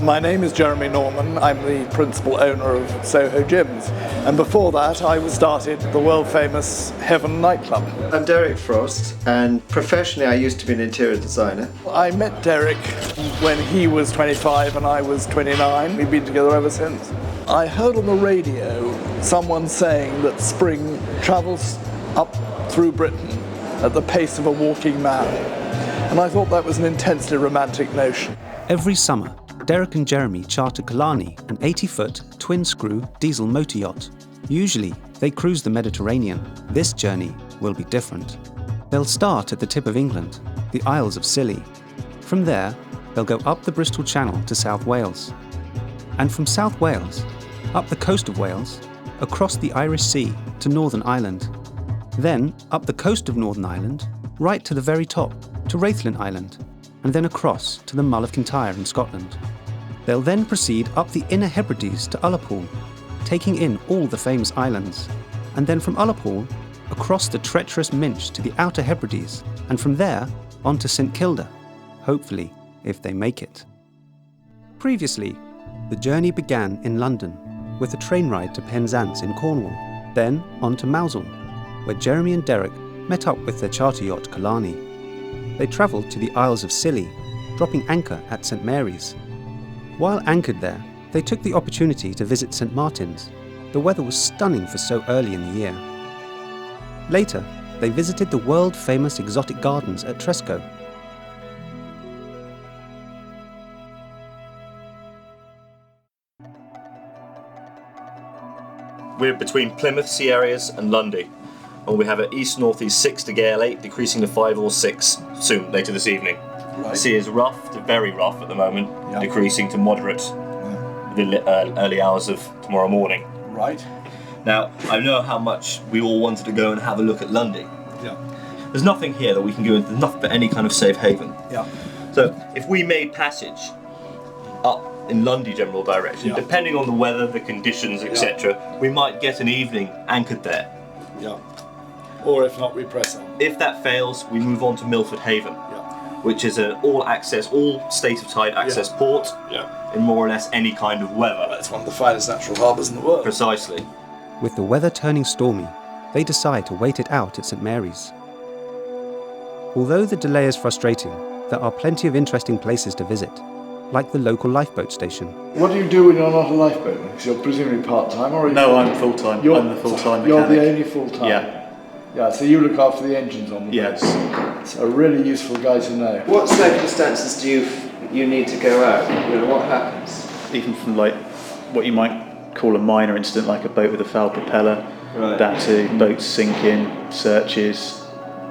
My name is Jeremy Norman. I'm the principal owner of Soho Gyms. And before that, I started the world-famous Heaven nightclub. I'm Derek Frost, and professionally I used to be an interior designer. I met Derek when he was 25 and I was 29. We've been together ever since. I heard on the radio someone saying that spring travels up through Britain at the pace of a walking man. And I thought that was an intensely romantic notion. Every summer, Derek and Jeremy charter Killarney, an 80-foot, twin-screw diesel motor yacht. Usually, they cruise the Mediterranean. This journey will be different. They'll start at the tip of England, the Isles of Scilly. From there, they'll go up the Bristol Channel to South Wales. And from South Wales, up the coast of Wales, across the Irish Sea to Northern Ireland. Then, up the coast of Northern Ireland, right to the very top, to Rathlin Island, and then across to the Mull of Kintyre in Scotland. They'll then proceed up the Inner Hebrides to Ullapool, taking in all the famous islands, and then from Ullapool, across the treacherous Minch to the Outer Hebrides, and from there on to St Kilda, hopefully, if they make it. Previously, the journey began in London, with a train ride to Penzance in Cornwall, then on to Mousehole, where Jeremy and Derek met up with their charter yacht Killarney. They travelled to the Isles of Scilly, dropping anchor at St Mary's. While anchored there, they took the opportunity to visit St Martin's. The weather was stunning for so early in the year. Later, they visited the world-famous exotic gardens at Tresco. We're between Plymouth, Sea Areas and Lundy. And we have an east-northeast 6 to gale 8, decreasing to 5 or 6 soon, later this evening. Right. The sea is rough to very rough at the moment, Yeah. decreasing to moderate in the early hours of tomorrow morning. Right. Now, I know how much we all wanted to go and have a look at Lundy. Yeah. There's nothing here that we can go into, there's nothing but any kind of safe haven. Yeah. So, if we made passage up in Lundy general direction, Yeah. depending on the weather, the conditions, etc., we might get an evening anchored there. Yeah. Or if not, we press on. If that fails, we move on to Milford Haven, Yeah. which is an all-access, all state-of-tide access port Yeah. in more or less any kind of weather. That's one of the finest natural harbours in the world. Precisely. With the weather turning stormy, they decide to wait it out at St Mary's. Although the delay is frustrating, there are plenty of interesting places to visit, like the local lifeboat station. What do you do when you're not a lifeboat? Because you're presumably part-time, or... No, I'm full-time. I'm the full-time mechanic. You're the only full-time? Yeah. Yeah, so you look after the engines on the boat. Yes. It's a really useful guy to know. What circumstances do you need to go out? You know, what happens? Even from like what you might call a minor incident, like a boat with a foul propeller, Right. down to boats sinking, searches,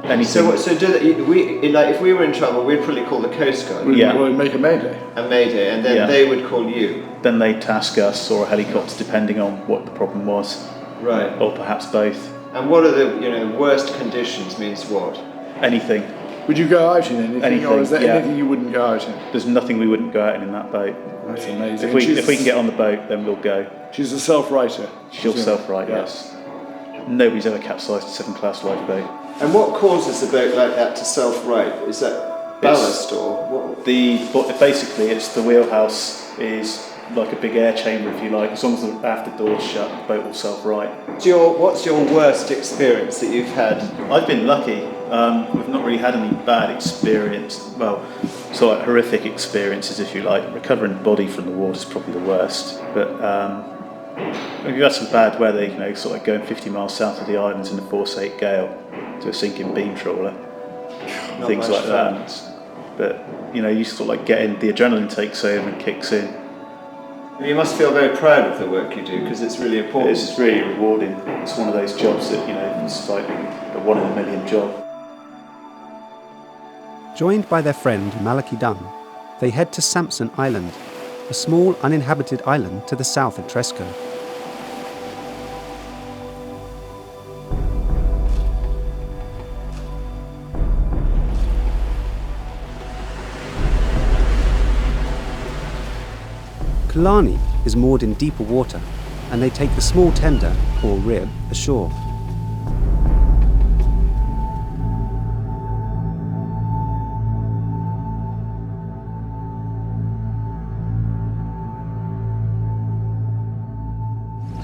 anything. So if we were in trouble, we'd probably call the Coast Guard Yeah. We'll make a mayday. and Mayday, and then Yeah. they would call you. Then they task us or a helicopter, depending on what the problem was, Right. or perhaps both. And what are the worst conditions means what? Anything. Would you go out in anything, or is there Anything, yeah. anything you wouldn't go out in? There's nothing we wouldn't go out in that boat. That's amazing. If we can get on the boat, then we'll go. She's a self-writer. She'll self-right, Yeah. yes. Nobody's ever capsized a second-class lifeboat. And what causes a boat like that to self-right? Is that ballast or what? Basically, it's the wheelhouse is like a big air chamber, if you like. As long as the after door's shut, the boat will self-right. What's your worst experience that you've had? I've been lucky. We've not really had any bad experience. Well, so like horrific experiences, if you like. Recovering the body from the water is probably the worst. But we've had some bad weather, sort of going 50 miles south of the islands in a force-8 gale to a sinking beam trawler, Not things much like fun. that. But you sort of like get in, the adrenaline takes over and kicks in. You must feel very proud of the work you do because it's really important. It's really rewarding. It's one of those jobs that it's like a 1 in a million job. Joined by their friend Malachy Dunn, they head to Sampson Island, a small uninhabited island to the south of Tresco. Killarney is moored in deeper water, and they take the small tender, or rib, ashore.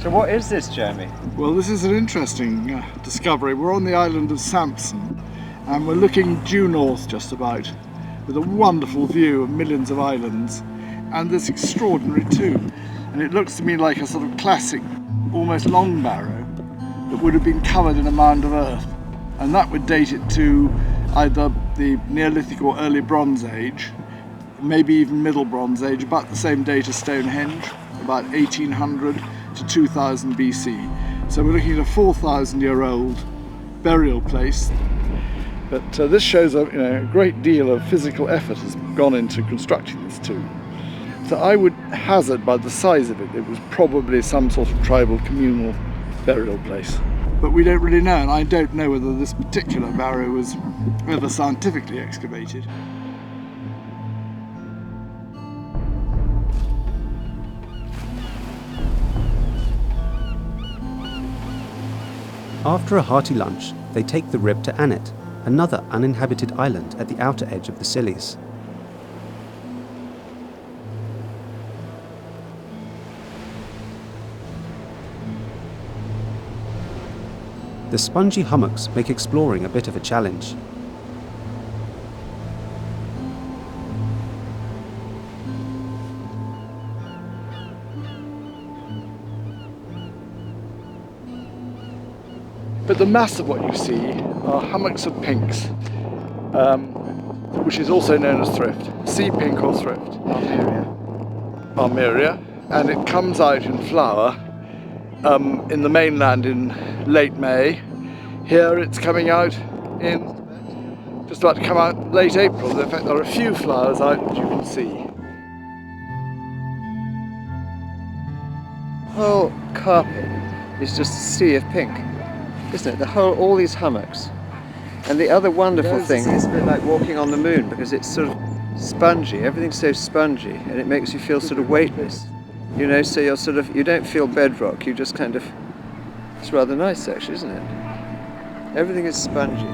So what is this, Jeremy? Well, this is an interesting discovery. We're on the island of Sampson and we're looking due north just about with a wonderful view of millions of islands and this extraordinary tomb. And it looks to me like a sort of classic, almost long barrow that would have been covered in a mound of earth. And that would date it to either the Neolithic or early Bronze Age, maybe even Middle Bronze Age, about the same date as Stonehenge, about 1800 to 2000 BC. So we're looking at a 4,000-year-old burial place. But this shows a great deal of physical effort has gone into constructing this tomb. So I would hazard by the size of it, it was probably some sort of tribal communal burial place. But we don't really know, and I don't know whether this particular barrow was ever scientifically excavated. After a hearty lunch, they take the rib to Annet, another uninhabited island at the outer edge of the Scillies. The spongy hummocks make exploring a bit of a challenge. But the mass of what you see are hummocks of pinks, which is also known as thrift, sea pink or thrift. Armeria, and it comes out in flower in the mainland in late May. Here it's coming out in, just about to come out late April. In fact, there are a few flowers out that you can see. The whole carpet is just a sea of pink, isn't it? All these hummocks. And the other wonderful thing is a bit like walking on the moon because it's sort of spongy. Everything's so spongy and it makes you feel sort of weightless. You know, so you don't feel bedrock, you just kind of, it's rather nice actually, isn't it? Everything is spongy.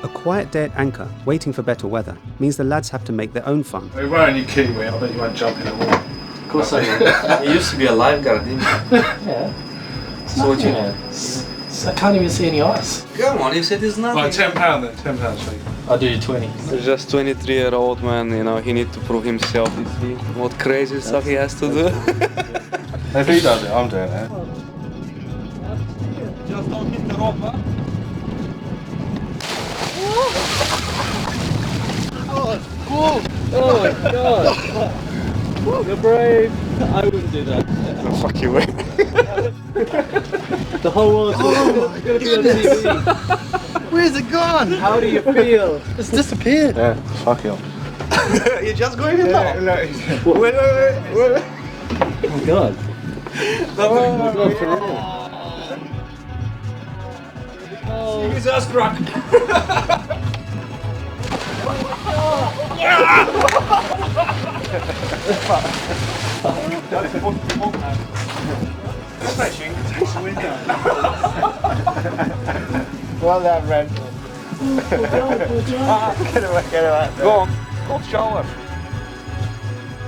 A quiet day at anchor, waiting for better weather, means the lads have to make their own fun. We were only Kiwi, I bet you won't jump in the water. Of course I will. You used to be a lifeguard, didn't you? Yeah. So what you know? I can't even see any ice. Come on, you said there's nothing. Well, £10 then, £10 please. I'll do you 20. He's just 23-year-old man, you know, he needs to prove himself. You see what crazy stuff he has to do. If he does it, I'm doing it. Just don't hit the rope, huh? Oh my god! You're brave. I wouldn't do that. Fuck you, wait. The whole world's gonna be on TV. Where's it gone? How do you feel? It's disappeared. Yeah, fuck him. You're just going in now. Wait. Oh my god. Jesus Christ! Well done, Ren. Get away. Go on, go shower.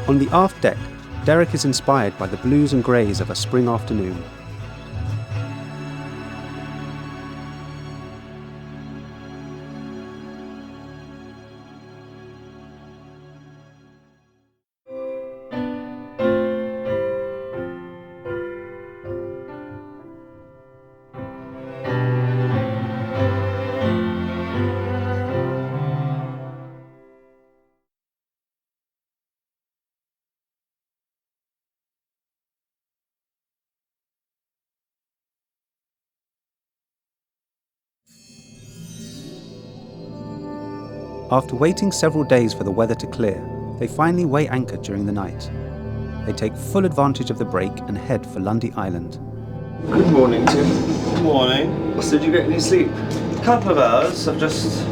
On the aft deck, Derek is inspired by the blues and greys of a spring afternoon. After waiting several days for the weather to clear, they finally weigh anchor during the night. They take full advantage of the break and head for Lundy Island. Good morning, Tim. Good morning. Did you get any sleep? A couple of hours. I've just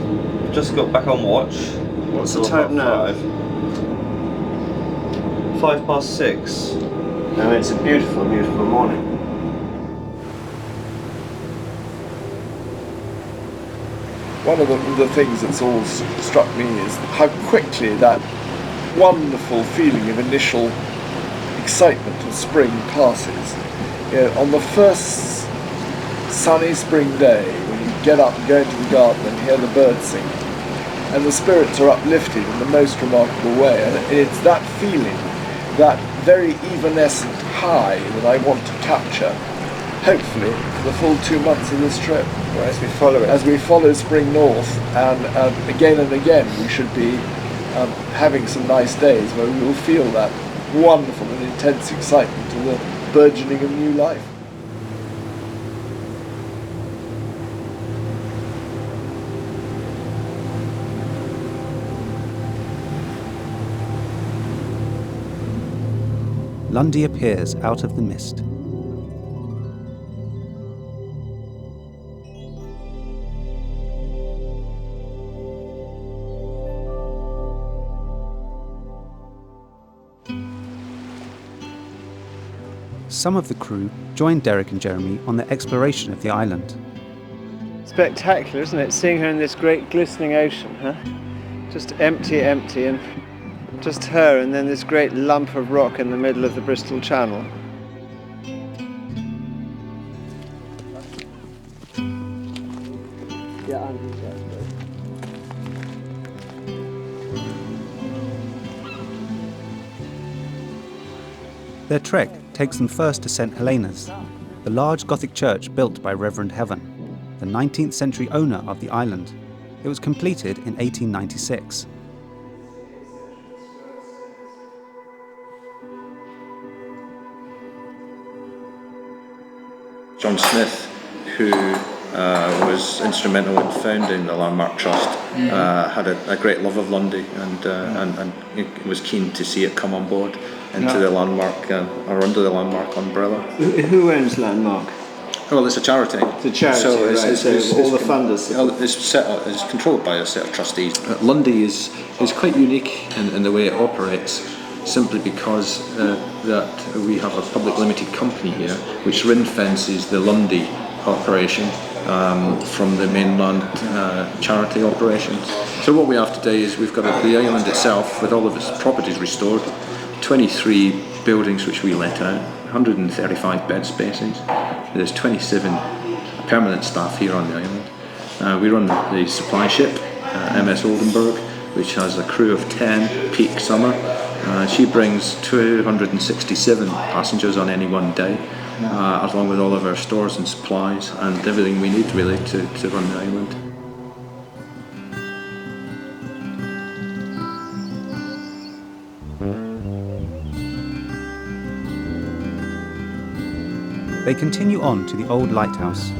got back on watch. What's the time now? 6:05. No, it's a beautiful, beautiful morning. One of the things that's always struck me is how quickly that wonderful feeling of initial excitement of spring passes. You know, on the first sunny spring day, when you get up and go into the garden and hear the birds sing, and the spirits are uplifted in the most remarkable way, and it's that feeling, that very evanescent high that I want to capture, hopefully, for the full 2 months of this trip. As we follow it. As we follow spring north, and again, we should be having some nice days where we will feel that wonderful and intense excitement of the burgeoning of new life. Lundy appears out of the mist. Some of the crew joined Derek and Jeremy on their exploration of the island. Spectacular, isn't it? Seeing her in this great glistening ocean, huh? Just empty, and just her and then this great lump of rock in the middle of the Bristol Channel. Their trek takes them first to St Helena's, the large Gothic church built by Reverend Heaven, the 19th century owner of the island. It was completed in 1896. John Smith, who was instrumental in founding the Landmark Trust, had a great love of Lundy and was keen to see it come on board into the Landmark or under the Landmark umbrella. Who owns Landmark? Well, it's a charity. It's a charity, so right? So all the funders. It's controlled by a set of trustees. Lundy is quite unique in the way it operates, simply because that we have a public limited company here which ring fences the Lundy operation from the mainland charity operations. So what we have today is we've got the island itself with all of its properties restored, 23 buildings which we let out, 135 bed spaces. There's 27 permanent staff here on the island. We run the supply ship, MS Oldenburg, which has a crew of 10 peak summer. She brings 267 passengers on any one day, along with all of our stores and supplies and everything we need really to run the island. They continue on to the old lighthouse.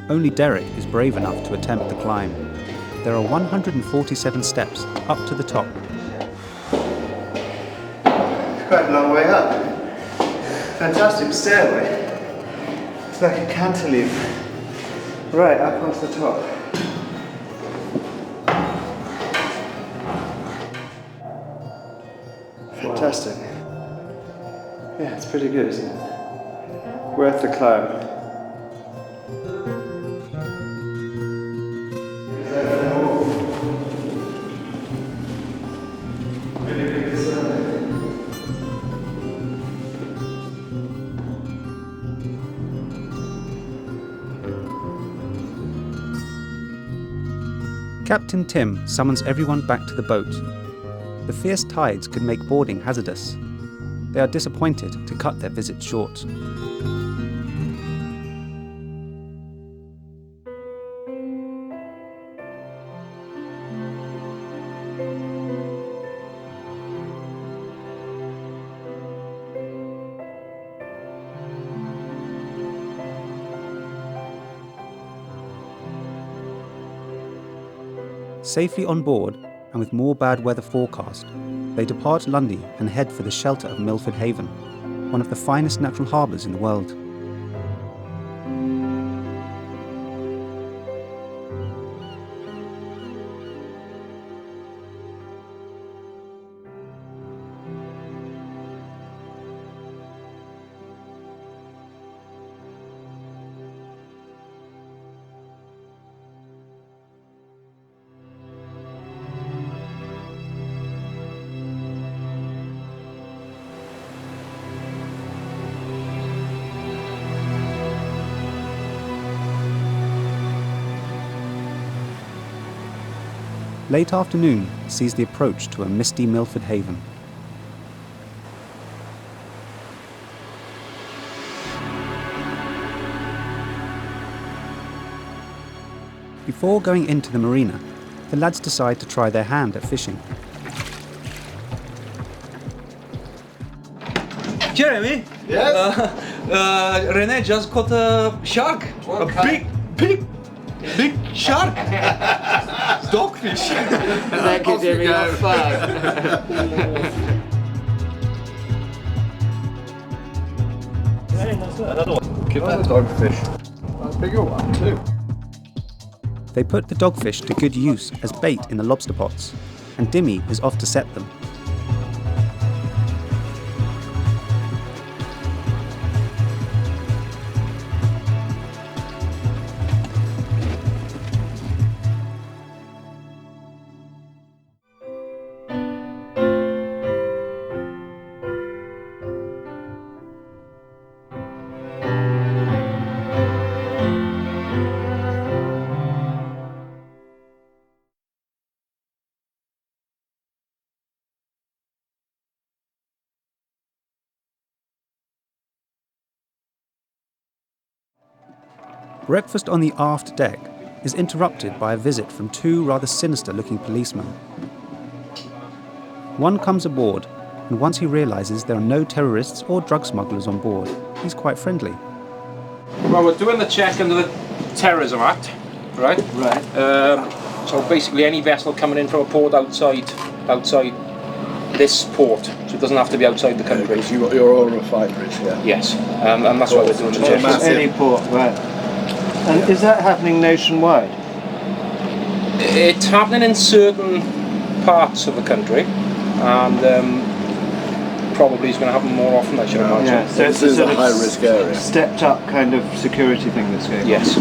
Only Derek is brave enough to attempt the climb. There are 147 steps up to the top. It's quite a long way up. Fantastic stairway. It's like a cantilever. Right, up onto the top. Fantastic. Yeah, it's pretty good, isn't it? Worth the climb. Captain Tim summons everyone back to the boat. The fierce tides could make boarding hazardous. They are disappointed to cut their visit short. Safely on board, and with more bad weather forecast, they depart Lundy and head for the shelter of Milford Haven, one of the finest natural harbours in the world. Late afternoon sees the approach to a misty Milford Haven. Before going into the marina, the lads decide to try their hand at fishing. Jeremy? Yes? Rene just caught a shark. Big shark. Dogfish. Thank you, Jimmy. You're fine. Give that a dogfish. That's a bigger one too. They put the dogfish to good use as bait in the lobster pots, and Dimmy is off to set them. Breakfast on the aft deck is interrupted by a visit from two rather sinister-looking policemen. One comes aboard, and once he realises there are no terrorists or drug smugglers on board, he's quite friendly. Well, we're doing the check under the Terrorism Act, right? Right. So basically any vessel coming in from a port outside this port, so it doesn't have to be outside the country. Because you've got your own refineries here. Yes, and that's why we're doing the check. Massive. Any port, right. And is that happening nationwide? It's happening in certain parts of the country, and probably it's going to happen more often, I should imagine. Yeah, so it's This is sort a of high-risk area. stepped up kind of security thing that's going on. Yes.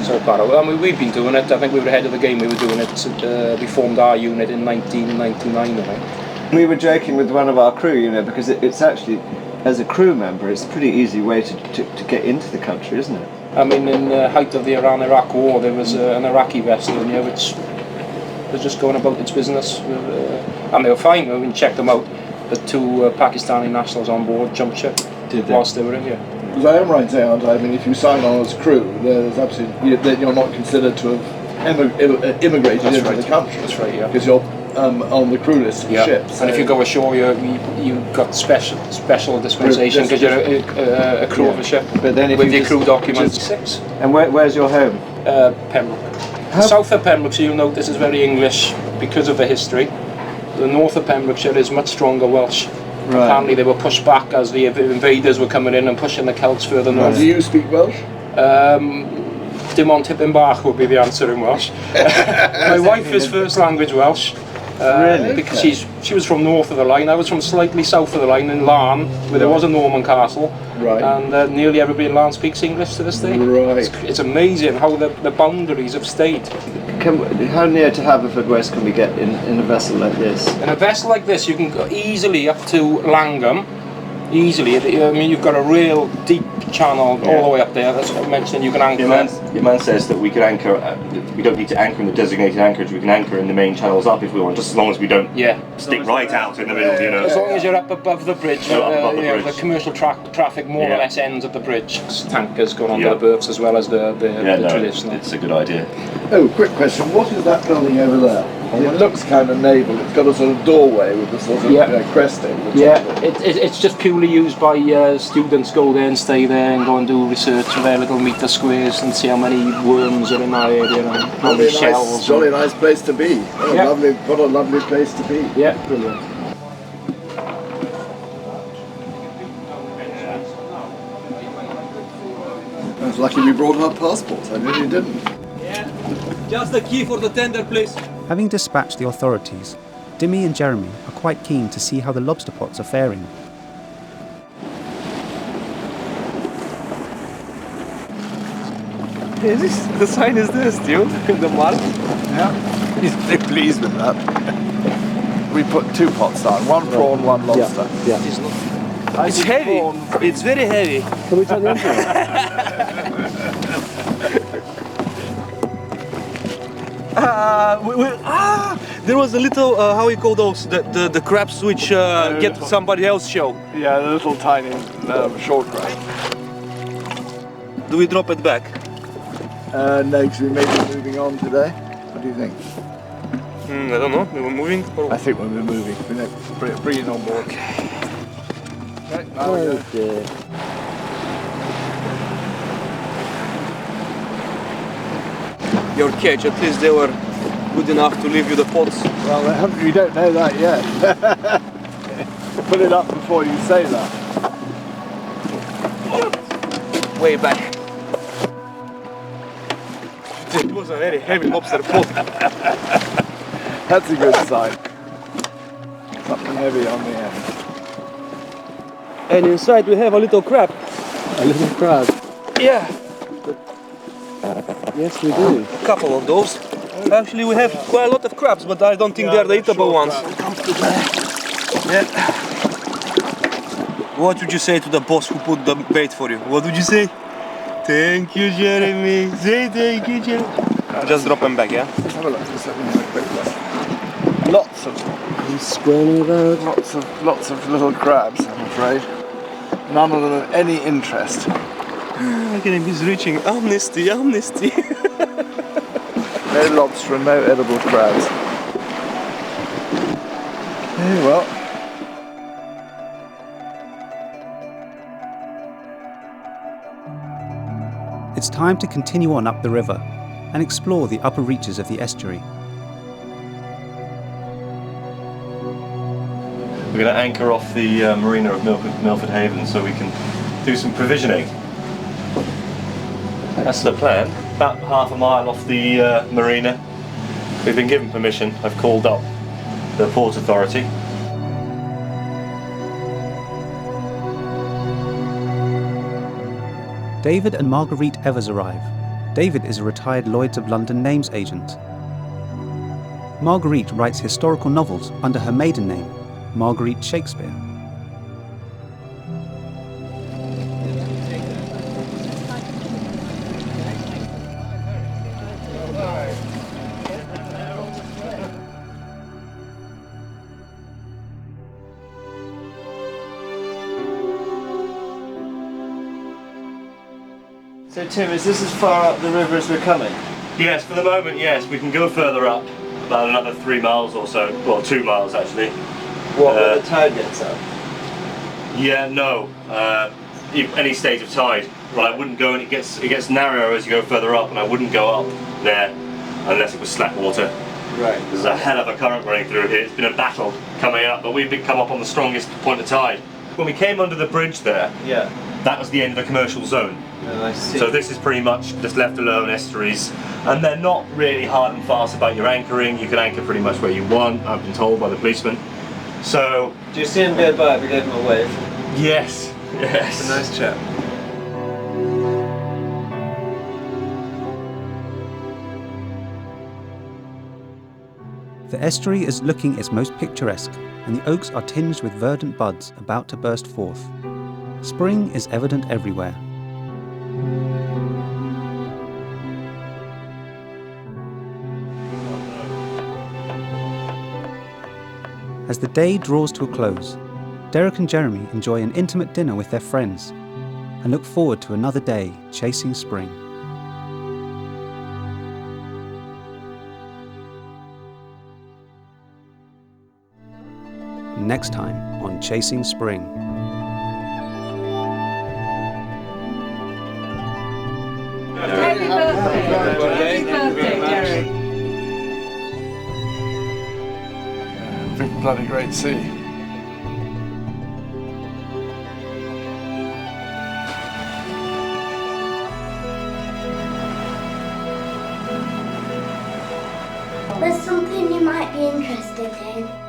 So part of it. I mean, we've been doing it. I think we were ahead of the game. We were doing it. We formed our unit in 1999, I think. We were joking with one of our crew, you know, because it's actually, as a crew member, it's a pretty easy way to get into the country, isn't it? I mean, in the height of the Iran-Iraq war, there was an Iraqi vessel in here which was just going about its business. And they were fine. We checked them out. The two Pakistani nationals on board jumped ship whilst they were in here. Because I am right in saying, I mean, if you sign on as crew, there's absolutely, then you're not considered to have immigrated into the country. That's right, yeah. Because you're on the crew list of ships. And if you go ashore, you got special dispensation because you're a crew of a ship. But then if with you your crew documents. And where's your home? Pembroke. South of Pembrokeshire, you'll notice, is very English because of the history. The north of Pembrokeshire is much stronger Welsh. Right. Apparently they were pushed back as the invaders were coming in and pushing the Celts further north. Do you speak Welsh? Dim ond tipyn bach would be the answer in Welsh. My wife is first language Welsh. Really? Because she was from north of the line. I was from slightly south of the line in Larne, where there was a Norman castle. Right. And nearly everybody in Larne speaks English to this day. Right. It's amazing how the boundaries have stayed. How near to Haverfordwest can we get in a vessel like this? In a vessel like this, you can go easily up to Langham. Easily. I mean, you've got a real deep channel all the way up there. That's what I mentioned. You can anchor. Your man says that we can anchor. We don't need to anchor in the designated anchorage. We can anchor in the main channels up if we want, just as long as we don't stick right out in the middle. You know. As long as you're up above the bridge, the commercial traffic more or less ends at the bridge. Tankers going on the berths as well as the traditional. It's a good idea. Oh, quick question. What is that building over there? It looks kind of naval. It's got a sort of doorway with the sort of cresting. Yeah, it's just purely used by students. Go there and stay there and go and do research on their little meter squares and see how many worms are in that area and how many shells. Jolly nice place to be. What a lovely place to be. Yeah, brilliant. I was lucky we brought our passports. I nearly didn't. Yeah, just the key for the tender, please. Having dispatched the authorities, Dimmy and Jeremy are quite keen to see how the lobster pots are faring. The sign is this, dude. The mark. Yeah. He's very pleased with that. We put 2 pots down, 1 prawn, 1 lobster. Yeah. It's heavy. It's very heavy. Can we turn the engine There was a little, how we call those, the crabs which get somebody else show. Yeah, the little tiny short crab. Do we drop it back? No, because we may be moving on today. What do you think? I don't know. We were moving. I think we'll be moving. Bring it on board. Okay, now we go. Your catch, at least they were good enough to leave you the pots. Well, we don't know that yet. Put it up before you say that. Way back. It was a very heavy lobster pot. That's a good sign. Something heavy on the end. And inside we have a little crab. A little crab. Yeah, Yes, we do. a couple of those. Actually, we have quite a lot of crabs, but I don't think they're the eatable ones. Yeah. What would you say to the boss who put the bait for you? What would you say? Thank you, Jeremy. Say thank you, Jeremy. Just drop them back, yeah? Let's have a look. Let's have a quick look. Lots of He's squirming about. lots of little crabs, I'm afraid. None of them of any interest. Look at him, he's reaching. Amnesty, amnesty. No lobster and no edible crabs. Yeah, well. It's time to continue on up the river and explore the upper reaches of the estuary. We're going to anchor off the marina of Milford Haven so we can do some provisioning. That's the plan. About half a mile off the marina. We've been given permission. I've called up the Port Authority. David and Marguerite Evers arrive. David is a retired Lloyd's of London names agent. Marguerite writes historical novels under her maiden name, Marguerite Shakespeare. So Tim, is this as far up the river as we're coming? Yes, for the moment, yes. We can go further up, about another 3 miles or so. Well, 2 miles actually. What, when the tide gets up? Yeah, no. Any stage of tide. Well, I wouldn't go, and it gets narrower as you go further up, and I wouldn't go up there unless it was slack water. Right. There's a hell of a current running through here. It's been a battle coming up, but we've come up on the strongest point of tide. When we came under the bridge there, Yeah. that was the end of the commercial zone. Oh, I see. So this is pretty much just left alone estuaries, and they're not really hard and fast about your anchoring. You can anchor pretty much where you want, I've been told by the policeman. So... Do you see him go by if we give him a wave? Yes, yes. He's a nice chap. The estuary is looking its most picturesque, and the oaks are tinged with verdant buds about to burst forth. Spring is evident everywhere. As the day draws to a close, Derek and Jeremy enjoy an intimate dinner with their friends and look forward to another day chasing spring. next time on Chasing Spring. Happy birthday, Derek. Big bloody great sea. There's something you might be interested in.